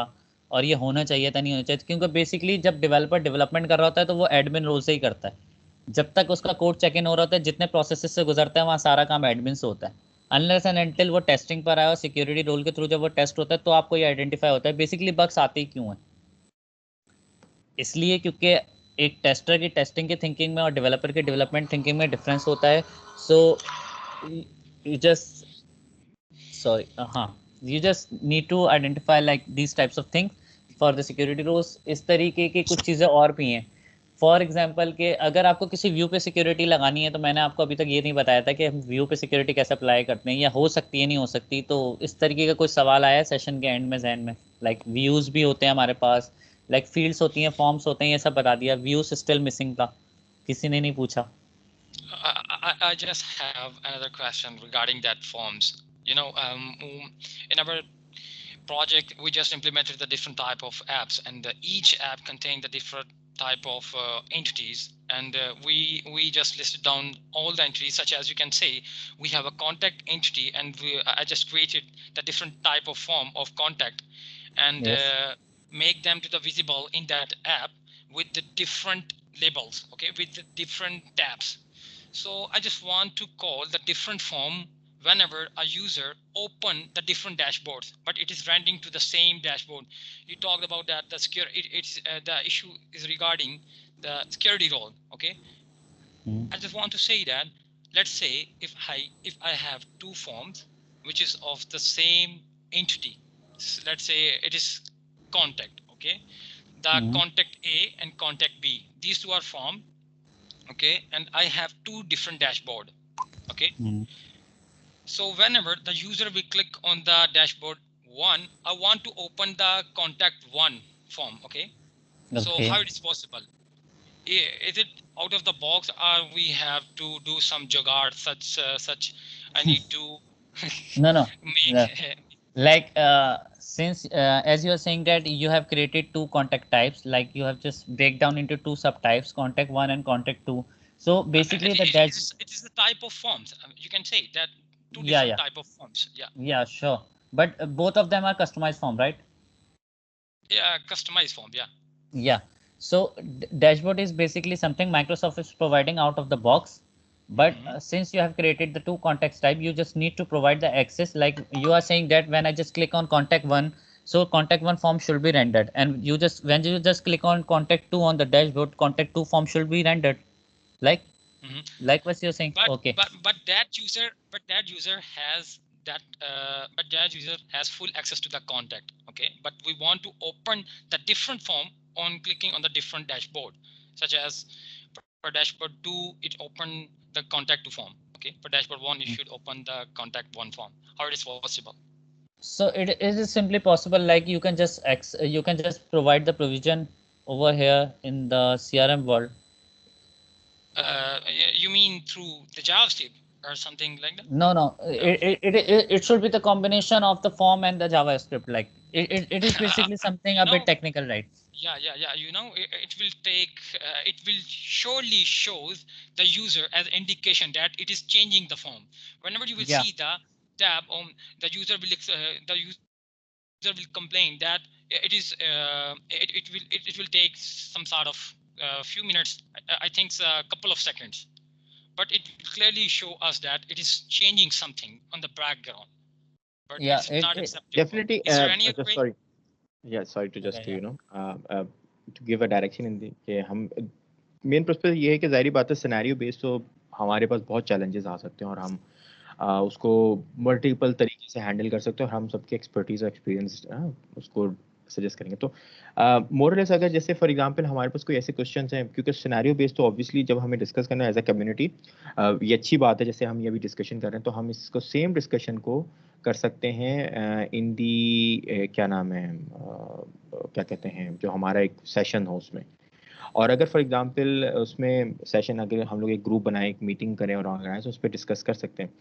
और ये होना चाहिए था नहीं होना चाहिए। क्योंकि बेसिकली जब डेवलपर डेवलपमेंट कर रहा होता है तो वो एडमिन रोल से ही करता है। जब तक उसका कोड चेक इन हो रहा होता है, जितने प्रोसेसेस से गुजरता है, वहाँ सारा काम एडमिन से होता है। अनलेस एंड अनटिल वो टेस्टिंग पर आया और सिक्योरिटी रोल के थ्रू जब वो टेस्ट होता है तो आपको ये आइडेंटिफाई होता है बेसिकली बग्स आते ही क्यों हैं। इसलिए क्योंकि एक टेस्टर की टेस्टिंग की थिंकिंग में और डेवलपर की डेवलपमेंट थिंकिंग में डिफरेंस होता है। सो यू जस्ट सॉरी हाँ, you just need to identify like these types of things for the security roles. इस तरीके की कुछ चीज़ें और भी हैं। फॉर एग्जाम्पल के अगर आपको किसी व्यू पे सिक्योरिटी लगानी है, तो मैंने आपको अभी तक ये नहीं बताया था कि हम व्यू पे सिक्योरिटी कैसे अप्लाई करते हैं या हो सकती है नहीं हो सकती। तो इस तरीके का कोई सवाल आया है सेशन के एंड में जहन में? लाइक व्यूज़ भी होते हैं हमारे पास, लाइक फील्ड्स होती हैं, फॉर्म्स होते हैं, ये सब बता दिया। व्यूज स्टिल मिसिंग था, किसी ने नहीं पूछा। I just have another question regarding that forms. You know, in our project, we just implemented the different type of apps, and each app contained the different type of entities, and we just listed down all the entities. Such as you can say, we have a contact entity, and I just created the different type of form of contact, and Yes. make them to the visible in that app with the different labels, okay, with the different tabs. So I just want to call the different form whenever a user open the different dashboards, but it is rendering to the same dashboard. You talked about that the it's the issue is regarding the security role. Okay, I just want to say that, let's say if I have two forms which is of the same entity, let's say it is contact. Okay, the contact A and contact B, these two are formed. Okay, and I have two different dashboard. Okay, So whenever the user will click on the dashboard one, I want to open the contact one form. Okay. So Okay. how it is possible? Is it out of the box, or we have to do some jugaad such? I need to No, no. make No. Like since as you are saying that you have created two contact types, like you have just break down into two subtypes, contact one and contact two. So basically the dash. it is the type of forms. You can say that two Yeah, different yeah, type of forms. Yeah, yeah, sure. But both of them are customized form, right? yeah, customized form. Yeah. Yeah. So dashboard is basically something Microsoft is providing out of the box. But Hmm. since you have created the two context type, you just need to provide the access. Like you are saying that when I just click on contact one, so contact one form should be rendered. And you just when you just click on contact two on the dashboard, contact two form should be rendered. Like Hmm. likewise you're saying. but Okay. that user has full access to the contact. Okay, but we want to open the different form on clicking on the different dashboard, such as for dashboard 2 it open the contact 2 form. Okay, for dashboard 1 it should open the contact 1 form. How it is possible? So it is simply possible, like you can just provide the provision over here in the CRM world. You mean through the JavaScript or something like that? No, no. No. It should be the combination of the form and the JavaScript. Like it is basically something you a bit know technical, right? yeah, it will take it will surely shows the user as indication that it is changing the form. Whenever you will Yeah, see the tab on, the user will complain that it will take some sort of few minutes. I think a couple of seconds, but it will clearly show us that it is changing something on the background, but it yeah. is not acceptable. Definitely. Is there any other Just way? sorry. Yeah, sorry to just Okay, yeah. to give a direction in the कि हम main perspective ये है कि जाहिर बात है scenario based तो हमारे पास बहुत चैलेंजेस आ सकते हैं और हम उसको मल्टीपल तरीके से हैंडल कर सकते हैं और हम सबकी एक्सपर्टीज और एक्सपीरियंस उसको सजेस्ट करेंगे तो मोरलेस अगर जैसे फॉर एग्जांपल हमारे पास कोई ऐसे क्वेश्चंस हैं क्योंकि सिनेरियो बेस्ड तो ऑब्वियसली जब हमें डिस्कस करना है एज अ कम्युनिटी ये अच्छी बात है जैसे हम ये अभी डिस्कशन कर रहे हैं तो हम इसको सेम डिस्कशन को कर सकते हैं इन दी क्या नाम है क्या कहते हैं जो हमारा एक सेशन हो उसमें और अगर फॉर एग्जांपल उसमें सेशन अगर हम लोग एक ग्रुप बनाए एक मीटिंग करें और ऑर्गेनाइज उस पर डिस्कस कर सकते हैं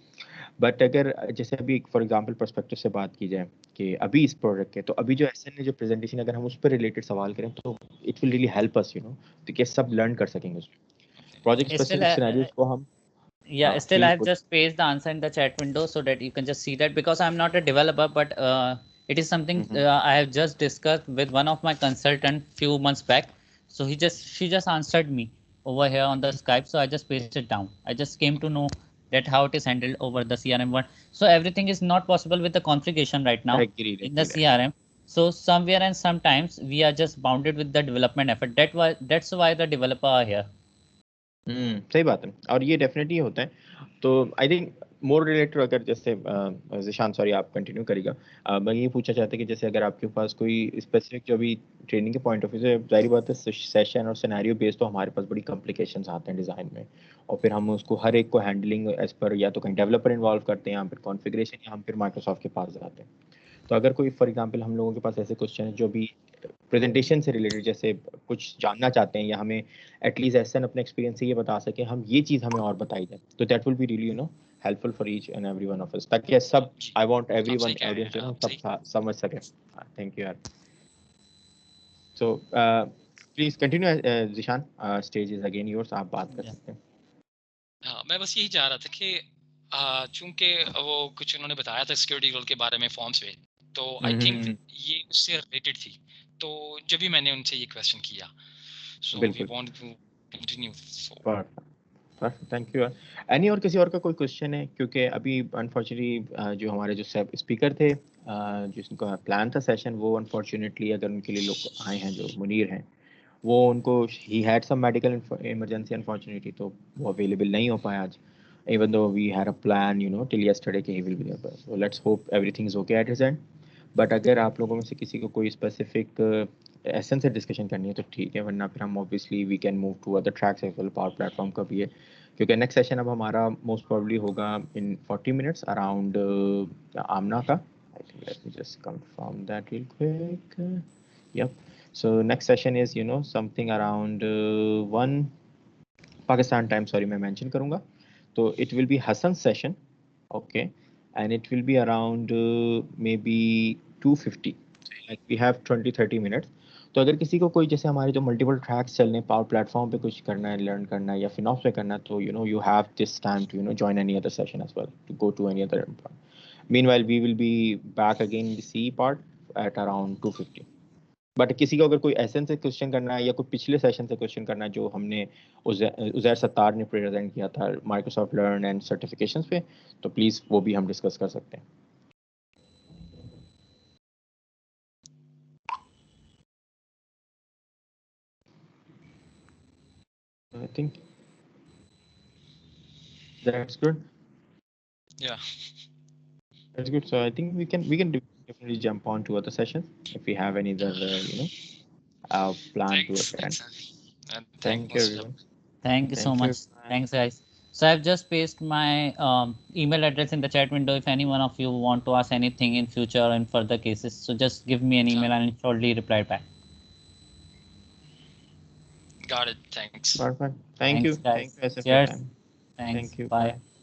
बट अगर जैसे अभी फॉर एग्जांपल पर्सपेक्टिव से बात की जाए कि अभी इस प्रोडक्ट के तो अभी जो एसएन ने जो प्रेजेंटेशन अगर हम उस पर रिलेटेड सवाल करें तो it will really help us तो कि सब लर्न कर सकेंगे उसमें प्रोजेक्ट Still, स्पेसिफिक सिनेरियोज को हम yeah. हाँ Still, I please have just pasted the answer in the chat window so that you can just see that, because I'm not a developer, but it is something I have just discussed with one of my consultant few months back. So she just answered me over here on the Skype. So I just pasted down. I just came to know that how it is handled over the CRM one. So everything is not possible with the configuration right now agreed in the agreed CRM. So somewhere and sometimes we are just bounded with the development effort. That's why the developer are here. सही बात है और ये definitely होता है तो I think more related अगर जैसे जिशान सॉरी आप कंटिन्यू करिएगा मैं ये पूछना चाहता कि जैसे अगर आपके पास कोई स्पेसिफिक जो भी ट्रेनिंग के पॉइंट ऑफ व्यू से जाहिर बात है सेशन और सिनेरियो बेस्ड तो हमारे पास बड़ी कॉम्प्लिकेशंस आते हैं डिज़ाइन में और फिर हम उसको हर एक को हैंडलिंग एज पर या तो कहीं डेवलपर इन्वॉल्व करते हैं या फिर कॉन्फ़िगरेशन या हम फिर माइक्रोसॉफ्ट के पास जाते हैं तो अगर कोई फॉर एग्जांपल हम लोगों के पास ऐसे क्वेश्चन है जो भी प्रेजेंटेशन से रिलेटेड जैसे कुछ जानना चाहते हैं या हमें एटलीस्ट ऐसा अपने एक्सपीरियंस से ये बता सके हम ये चीज़ हमें और बताई जाए तो that will be really helpful for each and every one of us ताकि सब जी, आई वांट आप एवरीवन सही कह रहे ऑडियंस हैं, आप सब सही। समझ सके थैंक यू यार so please continue Zeeshan stage is again yours आप बात कर Yeah. सकते हैं हाँ, मैं बस यही चाह रहा था कि चूंकि वो कुछ उन्होंने बताया था सिक्योरिटी रोल के बारे में फॉर्म्स में, तो आई थिंक हम्म, ये उससे रिलेटेड थी। तो जब भी मैंने उनसे ये क्वेश्चन किया, सो वी बिल्कुल want to continue. So perfect thank you any और किसी और का कोई क्वेश्चन है क्योंकि अभी अनफॉर्चुनेटली जो हमारे जो स्पीकर थे जिसका प्लान था सेशन वो अनफॉर्चुनेटली अगर उनके लिए लोग आए हैं जो मुनीर हैं वो उनको ही had some medical emergency unfortunately तो वो अवेलेबल नहीं हो पाया आज even though we had a plan till yesterday कि he will be there so let's hope everything is okay at his end but अगर आप लोगों में से किसी को कोई स्पेसिफिक एसेंस से डिस्कशन करनी है तो ठीक है, वरना फिर हम obviously we can move to other tracks as well. Power platform का भी है, क्योंकि नेक्स्ट सेशन अब हमारा मोस्ट प्रोबेबली होगा इन 40 मिनट्स अराउंड आमना का। I think let me just confirm that real quick. Yup, so next session is something around 1 Pakistan time, sorry मैं mention करूंगा। तो it will be Hasan session, okay, and it will be around may be 250, like we have 20-30 minutes. तो अगर किसी को कोई जैसे हमारे जो मल्टीपल ट्रैक्स चल रहे हैं, पावर प्लेटफॉर्म पे कुछ करना है, लर्न करना है या फिनॉप्स पे करना है, तो you have this time to join any other session as well, to go to any other. Meanwhile we will be back again in the C part at around 250। But किसी को अगर कोई एसेंस से क्वेश्चन करना है या कोई पिछले सेशन से क्वेश्चन करना है जो हमने उजैर सत्तार ने प्रेजेंट किया था माइक्रोसॉफ्ट लर्न एंड सर्टिफिकेशंस पे, तो प्लीज़ वो भी हम डिस्कस कर सकते हैं। I think that's good. Yeah. That's good. So I think we can definitely jump on to other sessions if we have any other plan to attend. Thanks. And thank Thank you, most of. everyone. Thank you so Thank you. much. Thanks, guys. So I've just pasted my email address in the chat window. If any one of you want to ask anything in future or in further cases, so just give me an email and I'll shortly reply back. Got it. Thanks. Perfect. Thank Thanks, you. Thank guys. you, SF, for your Cheers. time. Thanks. Thank you. Bye. Bye.